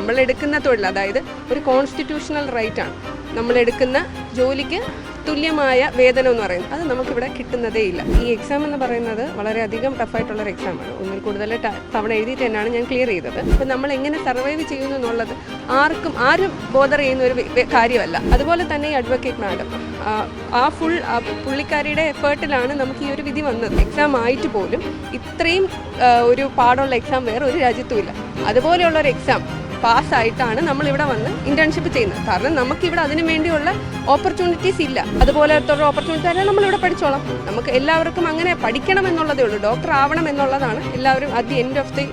നമ്മളെടുക്കുന്ന തൊഴിൽ, അതായത് ഒരു കോൺസ്റ്റിറ്റ്യൂഷണൽ റൈറ്റാണ്. നമ്മളെടുക്കുന്ന ജോലിക്ക് തുല്യമായ വേതനം എന്ന് പറയുന്നത് അത് നമുക്കിവിടെ കിട്ടുന്നതേ ഇല്ല. ഈ എക്സാം എന്ന് പറയുന്നത് വളരെയധികം ടഫായിട്ടുള്ളൊരു എക്സാമാണ്. ഒന്നിൽ കൂടുതൽ തവണ എഴുതിയിട്ട് തന്നെയാണ് ഞാൻ ക്ലിയർ ചെയ്തത്. അപ്പോൾ നമ്മൾ എങ്ങനെ സർവൈവ് ചെയ്യുന്നു എന്നുള്ളത് ആരും ബോധർ ചെയ്യുന്ന ഒരു കാര്യമല്ല. അതുപോലെ തന്നെ ഈ അഡ്വക്കേറ്റ് മാഡം പുള്ളിക്കാരിയുടെ എഫേർട്ടിലാണ് നമുക്ക് ഈ ഒരു വിധി വന്നത്. എക്സാം ആയിട്ട് പോലും ഇത്രയും ഒരു പാടുള്ള എക്സാം വേറെ ഒരു രാജ്യത്തുമില്ല. അതുപോലെയുള്ളൊരു എക്സാം പാസ്സായിട്ടാണ് നമ്മളിവിടെ വന്ന് ഇന്റേൺഷിപ്പ് ചെയ്യുന്നത്. കാരണം നമുക്കിവിടെ അതിനു വേണ്ടിയുള്ള ഓപ്പർച്യൂണിറ്റീസ് ഇല്ല. അതുപോലത്തെ ഓപ്പർച്യൂണിറ്റി തന്നെ നമ്മളിവിടെ പഠിച്ചോളാം. നമുക്ക് എല്ലാവർക്കും അങ്ങനെ പഠിക്കണം എന്നുള്ളതേ ഉള്ളൂ. ഡോക്ടർ ആവണം എന്നുള്ളതാണ് എല്ലാവരും at the end of the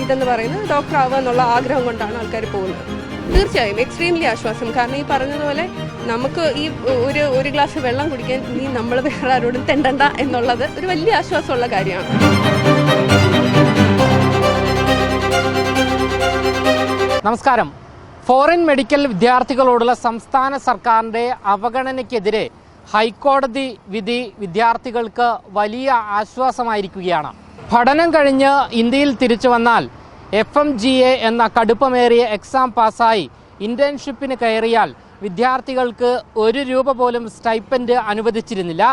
ഇതെന്ന് പറയുന്നത്. ഡോക്ടർ ആവുക എന്നുള്ള ആഗ്രഹം കൊണ്ടാണ് ആൾക്കാർ പോകുന്നത്. തീർച്ചയായും എക്സ്ട്രീംലി ആശ്വാസം. കാരണം ഈ പറഞ്ഞതുപോലെ നമുക്ക് ഈ ഒരു ഗ്ലാസ് വെള്ളം കുടിക്കാൻ നമ്മൾ വേറെ ആരോടും തെണ്ടണ്ട എന്നുള്ളത് ഒരു വലിയ ആശ്വാസമുള്ള കാര്യമാണ്. നമസ്കാരം. ഫോറിൻ മെഡിക്കൽ വിദ്യാർത്ഥികളോടുള്ള സംസ്ഥാന സർക്കാരിൻ്റെ അവഗണനയ്ക്കെതിരെ ഹൈക്കോടതി വിധി വിദ്യാർത്ഥികൾക്ക് വലിയ ആശ്വാസമായിരിക്കുകയാണ്. പഠനം കഴിഞ്ഞ് ഇന്ത്യയിൽ തിരിച്ചു വന്നാൽ FMGA എന്ന കടുപ്പമേറിയ എക്സാം പാസ്സായി ഇന്റേൺഷിപ്പിന് കയറിയാൽ വിദ്യാർത്ഥികൾക്ക് ₹1 പോലും സ്റ്റൈപ്പൻഡ് അനുവദിച്ചിരുന്നില്ല.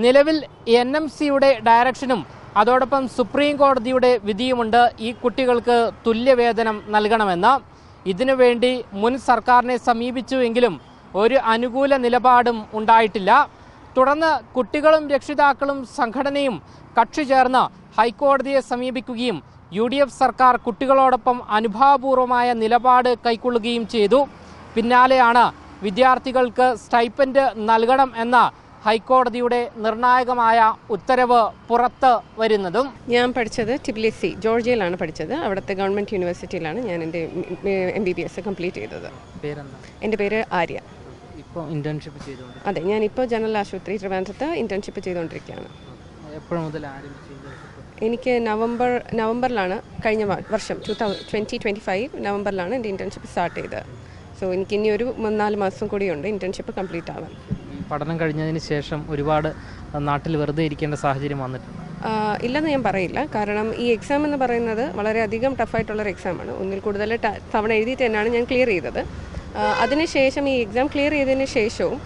നിലവിൽ NMCയുടെ ഡയറക്ഷനും അതോടൊപ്പം സുപ്രീം കോടതിയുടെ വിധിയുമുണ്ട് ഈ കുട്ടികൾക്ക് തുല്യവേതനം നൽകണമെന്ന്. ഇതിനുവേണ്ടി മുൻ സർക്കാരിനെ സമീപിച്ചുവെങ്കിലും ഒരു അനുകൂല നിലപാടും ഉണ്ടായിട്ടില്ല. തുടർന്ന് കുട്ടികളും രക്ഷിതാക്കളും സംഘടനയും കക്ഷി ചേർന്ന് ഹൈക്കോടതിയെ സമീപിക്കുകയും UDF സർക്കാർ കുട്ടികളോടൊപ്പം അനുഭാവപൂർവമായ നിലപാട് കൈക്കൊള്ളുകയും ചെയ്തു. പിന്നാലെയാണ് വിദ്യാർത്ഥികൾക്ക് സ്റ്റൈപ്പൻഡ് നൽകണം എന്ന ഹൈക്കോടതിയുടെ നിർണായകമായ ഉത്തരവ് പുറത്ത് വരുന്നതും. ഞാൻ പഠിച്ചത് ടിബിലിസി ജോർജിയയിലാണ് പഠിച്ചത്. അവിടുത്തെ ഗവൺമെൻറ് യൂണിവേഴ്സിറ്റിയിലാണ് ഞാൻ എൻ്റെ MBBS കംപ്ലീറ്റ് ചെയ്തത്. എൻ്റെ പേര് ആര്യ. ഇപ്പോൾ ഇന്റേൺഷിപ്പ് ചെയ്തുകൊണ്ട്? അതെ, ഞാനിപ്പോൾ ജനറൽ ആശുപത്രി ട്രിവാൻഡ്രത്ത് ഇന്റേൺഷിപ്പ് ചെയ്തുകൊണ്ടിരിക്കുകയാണ്. എപ്പോഴും മുതൽ ആരംഭിച്ചു? എനിക്ക് നവംബറിലാണ് കഴിഞ്ഞ വർഷം 2025 നവംബറിലാണ് എൻ്റെ ഇന്റേൺഷിപ്പ് സ്റ്റാർട്ട് ചെയ്തത്. സോ എനിക്ക് ഇനി ഒരു 3-4 മാസം കൂടിയുണ്ട് ഇന്റേൺഷിപ്പ് കംപ്ലീറ്റ് ആവാൻ. പഠനം കഴിഞ്ഞതിന് ശേഷം ഒരുപാട് നാട്ടിൽ വെറുതെ ഇരിക്കേണ്ട സാഹചര്യം വന്നിട്ടുണ്ട്? ഇല്ലെന്ന് ഞാൻ പറയില്ല. കാരണം ഈ എക്സാം എന്ന് പറയുന്നത് വളരെയധികം ടഫായിട്ടുള്ളൊരു എക്സാമാണ്. ഒന്നിൽ കൂടുതൽ തവണ എഴുതിയിട്ട് തന്നെയാണ് ഞാൻ ക്ലിയർ ചെയ്തത്. അതിനുശേഷം ഈ എക്സാം ക്ലിയർ ചെയ്തതിന് ശേഷവും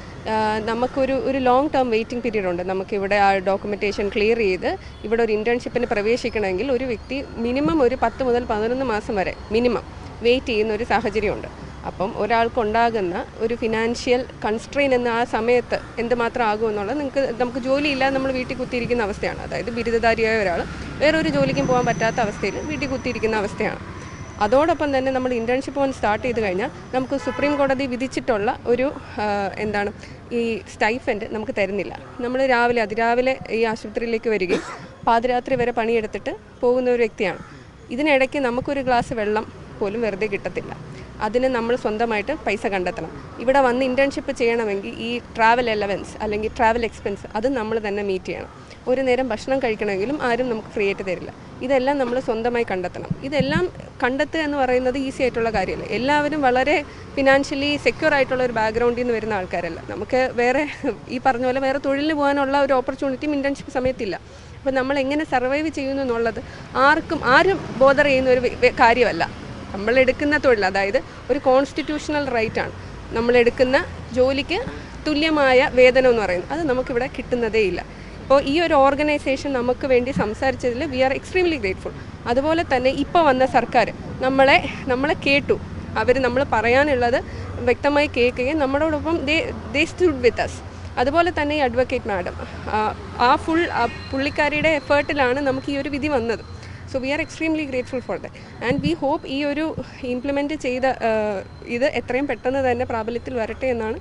നമുക്കൊരു ലോങ് ടേം വെയിറ്റിംഗ് പീരീഡ് ഉണ്ട്. നമുക്കിവിടെ ആ ഡോക്യുമെൻറ്റേഷൻ ക്ലിയർ ചെയ്ത് ഇവിടെ ഒരു ഇൻറ്റേൺഷിപ്പിന് പ്രവേശിക്കണമെങ്കിൽ ഒരു വ്യക്തി മിനിമം ഒരു 10 മുതൽ 11 മാസം വരെ മിനിമം വെയിറ്റ് ചെയ്യുന്ന ഒരു സാഹചര്യമുണ്ട്. അപ്പം ഒരാൾക്കുണ്ടാകുന്ന ഒരു ഫിനാൻഷ്യൽ കൺസ്ട്രെയിൻ എന്ന ആ സമയത്ത് എന്തുമാത്രം ആകുമെന്നുള്ളത് നമുക്ക് ജോലിയില്ലാതെ നമ്മൾ വീട്ടിൽ കുത്തിയിരിക്കുന്ന അവസ്ഥയാണ്. അതായത് ബിരുദധാരിയായ ഒരാൾ വേറൊരു ജോലിക്കും പോകാൻ പറ്റാത്ത അവസ്ഥയിൽ വീട്ടിൽ കുത്തിയിരിക്കുന്ന അവസ്ഥയാണ്. അതോടൊപ്പം തന്നെ നമ്മൾ ഇൻറ്റേൺഷിപ്പ് ഒന്ന് സ്റ്റാർട്ട് ചെയ്ത് കഴിഞ്ഞാൽ നമുക്ക് സുപ്രീം കോടതി വിധിച്ചിട്ടുള്ള ഒരു ഈ സ്റ്റൈഫൻഡ് നമുക്ക് തരുന്നില്ല. നമ്മൾ അതിരാവിലെ ഈ ആശുപത്രിയിലേക്ക് വരികയും പാതിരാത്രി വരെ പണിയെടുത്തിട്ട് പോകുന്ന ഒരു വ്യക്തിയാണ്. ഇതിനിടയ്ക്ക് നമുക്കൊരു ഗ്ലാസ് വെള്ളം പോലും വെറുതെ കിട്ടത്തില്ല. അതിന് നമ്മൾ സ്വന്തമായിട്ട് പൈസ കണ്ടെത്തണം. ഇവിടെ വന്ന് ഇൻറ്റേൺഷിപ്പ് ചെയ്യണമെങ്കിൽ ഈ ട്രാവൽ അലവൻസ് അല്ലെങ്കിൽ ട്രാവൽ എക്സ്പെൻസ് അത് നമ്മൾ തന്നെ മീറ്റ് ചെയ്യണം. ഒരു നേരം ഭക്ഷണം കഴിക്കണമെങ്കിലും ആരും നമുക്ക് ഫ്രീ ആയിട്ട് തരില്ല. ഇതെല്ലാം നമ്മൾ സ്വന്തമായി കണ്ടെത്തണം. ഇതെല്ലാം കണ്ടെത്തുക എന്ന് പറയുന്നത് ഈസി ആയിട്ടുള്ള കാര്യമല്ല. എല്ലാവരും വളരെ ഫിനാൻഷ്യലി സെക്യൂർ ആയിട്ടുള്ള ഒരു ബാക്ക്ഗ്രൗണ്ടിൽ നിന്ന് വരുന്ന ആൾക്കാരല്ല. നമുക്ക് വേറെ ഈ പറഞ്ഞ പോലെ വേറെ തൊഴിലിന് പോകാനുള്ള ഒരു ഓപ്പർച്യൂണിറ്റിയും ഇൻറ്റേൺഷിപ്പ് സമയത്തില്ല. അപ്പോൾ നമ്മൾ എങ്ങനെ സർവൈവ് ചെയ്യുന്നു എന്നുള്ളത് ആരും ബോധർ ചെയ്യുന്ന ഒരു കാര്യമല്ല. നമ്മളെടുക്കുന്ന തൊഴിൽ, അതായത് ഒരു കോൺസ്റ്റിറ്റ്യൂഷണൽ റൈറ്റാണ്. നമ്മളെടുക്കുന്ന ജോലിക്ക് തുല്യമായ വേതനം എന്ന് പറയുന്നത് അത് നമുക്കിവിടെ കിട്ടുന്നതേ ഇല്ല. അപ്പോൾ ഈ ഒരു ഓർഗനൈസേഷൻ നമുക്ക് വേണ്ടി സംസാരിച്ചതിൽ വി ആർ എക്സ്ട്രീംലി ഗ്രേറ്റ്ഫുൾ. അതുപോലെ തന്നെ ഇപ്പോൾ വന്ന സർക്കാർ നമ്മളെ കേട്ടു. നമ്മൾ പറയാനുള്ളത് വ്യക്തമായി കേൾക്കുകയും നമ്മളോടൊപ്പം ദേ സ്റ്റുഡ് വിത്ത് അസ്. അതുപോലെ തന്നെ ഈ അഡ്വക്കേറ്റ് മാഡം പുള്ളിക്കാരിയുടെ എഫേർട്ടിലാണ് നമുക്ക് ഈ ഒരു വിധി വന്നത്. So we are extremely grateful for that and we hope ഈ ഒരു ഇംപ്ലിമെൻറ്റ് ചെയ്ത ഇത് എത്രയും പെട്ടെന്ന് തന്നെ പ്രാബല്യത്തിൽ വരട്ടെ എന്നാണ്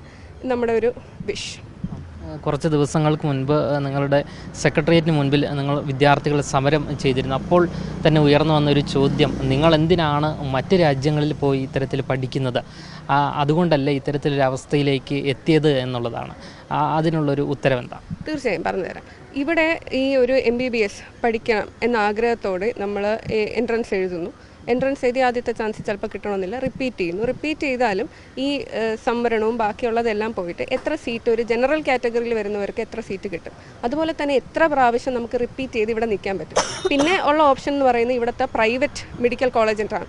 നമ്മുടെ ഒരു വിഷ്. കുറച്ച് ദിവസങ്ങൾക്ക് മുൻപ് നിങ്ങളുടെ സെക്രട്ടേറിയറ്റിന് മുൻപിൽ നിങ്ങൾ വിദ്യാർത്ഥികൾ സമരം ചെയ്തിരുന്നു. അപ്പോൾ തന്നെ ഉയർന്നു വന്നൊരു ചോദ്യം, നിങ്ങൾ എന്തിനാണ് മറ്റ് രാജ്യങ്ങളിൽ പോയി ഇത്തരത്തിൽ പഠിക്കുന്നത്, അതുകൊണ്ടല്ലേ ഇത്തരത്തിലൊരു അവസ്ഥയിലേക്ക് എത്തിയത് എന്നുള്ളതാണ്. അതിനുള്ളൊരു ഉത്തരവെന്താ? തീർച്ചയായും പറഞ്ഞുതരാം. ഇവിടെ ഈ ഒരു MBBS പഠിക്കണം എന്ന ആഗ്രഹത്തോടെ നമ്മൾ എൻട്രൻസ് എഴുതുന്നു. എൻട്രൻസ് എഴുതി ആദ്യത്തെ ചാൻസ് ചിലപ്പോൾ കിട്ടണമെന്നില്ല, റിപ്പീറ്റ് ചെയ്താലും ഈ സംവരണവും ബാക്കിയുള്ളതെല്ലാം പോയിട്ട് എത്ര സീറ്റ് ഒരു ജനറൽ കാറ്റഗറിയിൽ വരുന്നവർക്ക് എത്ര സീറ്റ് കിട്ടും, അതുപോലെ തന്നെ എത്ര പ്രാവശ്യം നമുക്ക് റിപ്പീറ്റ് ചെയ്ത് ഇവിടെ നിൽക്കാൻ പറ്റും. പിന്നെ ഉള്ള ഓപ്ഷൻ എന്ന് പറയുന്നത് ഇവിടുത്തെ പ്രൈവറ്റ് മെഡിക്കൽ കോളേജ് ആണ്.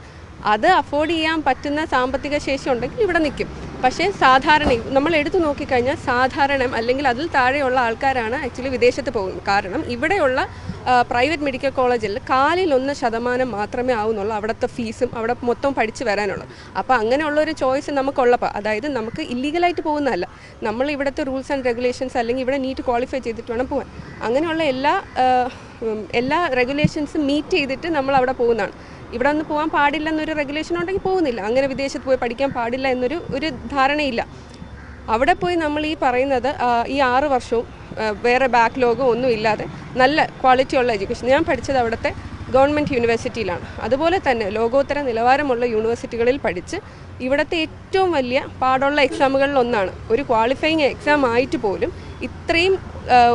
അത് അഫോർഡ് ചെയ്യാൻ പറ്റുന്ന സാമ്പത്തിക ശേഷി ഉണ്ടെങ്കിൽ ഇവിടെ നിൽക്കും. പക്ഷേ സാധാരണ നമ്മൾ എടുത്തു നോക്കിക്കഴിഞ്ഞാൽ സാധാരണ അല്ലെങ്കിൽ അതിൽ താഴെയുള്ള ആൾക്കാരാണ് ആക്ച്വലി വിദേശത്ത് പോകുന്നത്. കാരണം ഇവിടെയുള്ള പ്രൈവറ്റ് മെഡിക്കൽ കോളേജിൽ 1% മാത്രമേ ആവുന്നുള്ളൂ അവിടുത്തെ ഫീസും അവിടെ മൊത്തം പഠിച്ച് വരാനുള്ളത്. അപ്പോൾ അങ്ങനെയുള്ളൊരു ചോയ്സ് നമുക്കുള്ളപ്പോൾ, അതായത് നമുക്ക് ഇല്ലീഗലായിട്ട് പോകുന്നതല്ല, നമ്മൾ ഇവിടുത്തെ റൂൾസ് ആൻഡ് റെഗുലേഷൻസ് അല്ലെങ്കിൽ ഇവിടെ നീറ്റ് ക്വാളിഫൈ ചെയ്തിട്ട് വേണം പോകാൻ. അങ്ങനെയുള്ള എല്ലാ റെഗുലേഷൻസും മീറ്റ് ചെയ്തിട്ട് നമ്മൾ അവിടെ പോകുന്നതാണ്. ഇവിടെ ഒന്ന് പോകാൻ പാടില്ലെന്നൊരു റെഗുലേഷൻ ഉണ്ടെങ്കിൽ പോകുന്നില്ല. അങ്ങനെ വിദേശത്ത് പോയി പഠിക്കാൻ പാടില്ല എന്നൊരു ധാരണയില്ല. അവിടെ പോയി നമ്മൾ ഈ പറയുന്നത് ഈ 6 വർഷവും വേറെ ബാക്ക്ലോഗോ ഒന്നും ഇല്ലാതെ നല്ല ക്വാളിറ്റിയുള്ള എഡ്യൂക്കേഷൻ. ഞാൻ പഠിച്ചത് അവിടുത്തെ ഗവൺമെൻറ് യൂണിവേഴ്സിറ്റിയിലാണ്. അതുപോലെ തന്നെ ലോകോത്തര നിലവാരമുള്ള യൂണിവേഴ്സിറ്റികളിൽ പഠിച്ച് ഇവിടുത്തെ ഏറ്റവും വലിയ പാടുള്ള എക്സാമുകളിലൊന്നാണ്. ഒരു ക്വാളിഫയിങ് എക്സാം ആയിട്ട് പോലും ഇത്രയും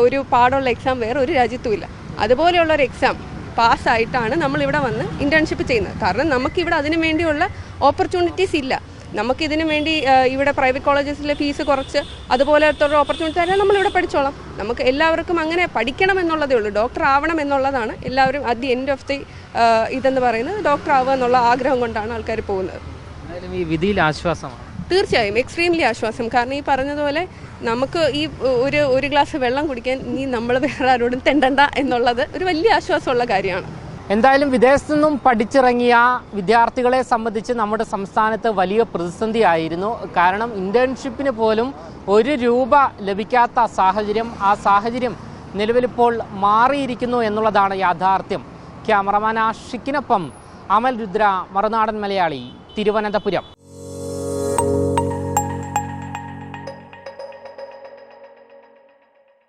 ഒരു പാടുള്ള എക്സാം വേറെ ഒരു രാജ്യത്തുമില്ല. അതുപോലെയുള്ളൊരു എക്സാം പാസ്സായിട്ടാണ് നമ്മളിവിടെ വന്ന് ഇൻറ്റേൺഷിപ്പ് ചെയ്യുന്നത്. കാരണം നമുക്കിവിടെ അതിനു വേണ്ടിയുള്ള ഓപ്പർച്യൂണിറ്റീസ് ഇല്ല. നമുക്കിതിനു വേണ്ടി ഇവിടെ പ്രൈവറ്റ് കോളേജസിലെ ഫീസ് കുറച്ച് അതുപോലത്തെ ഒരു ഓപ്പർച്യൂണിറ്റി തരാൻ നമ്മളിവിടെ പഠിച്ചോളാം. നമുക്ക് എല്ലാവർക്കും അങ്ങനെ പഠിക്കണം എന്നുള്ളതേ ഉള്ളൂ. ഡോക്ടർ ആവണം എന്നുള്ളതാണ് എല്ലാവരും at the end of the ഇതെന്ന് പറയുന്നത്. ഡോക്ടർ ആവുക എന്നുള്ള ആഗ്രഹം കൊണ്ടാണ് ആൾക്കാർ പോകുന്നത്. ഈ വിധിയിൽ ആശ്വാസമാണ്. തീർച്ചയായും എക്സ്ട്രീംലി ആശ്വാസം. കാരണം ഈ പറഞ്ഞതുപോലെ നമുക്ക് ഈ ഒരു ഗ്ലാസ് വെള്ളം കുടിക്കാൻ നമ്മൾ വേറെ ആരോടും തെണ്ടണ്ട എന്നുള്ളത് ഒരു വലിയ ആശ്വാസമുള്ള കാര്യമാണ്. എന്തായാലും വിദേശത്തു നിന്നും പഠിച്ചിറങ്ങിയ വിദ്യാർത്ഥികളെ സംബന്ധിച്ച് നമ്മുടെ സംസ്ഥാനത്ത് വലിയ പ്രതിസന്ധിയായിരുന്നു. കാരണം ഇൻറ്റേൺഷിപ്പിന് പോലും ₹1 ലഭിക്കാത്ത സാഹചര്യം, ആ സാഹചര്യം നിലവിലിപ്പോൾ മാറിയിരിക്കുന്നു എന്നുള്ളതാണ് യാഥാർത്ഥ്യം. ക്യാമറമാൻ ആഷിക്കിനൊപ്പം അമൽ രുദ്ര, മറുനാടൻ മലയാളി, തിരുവനന്തപുരം.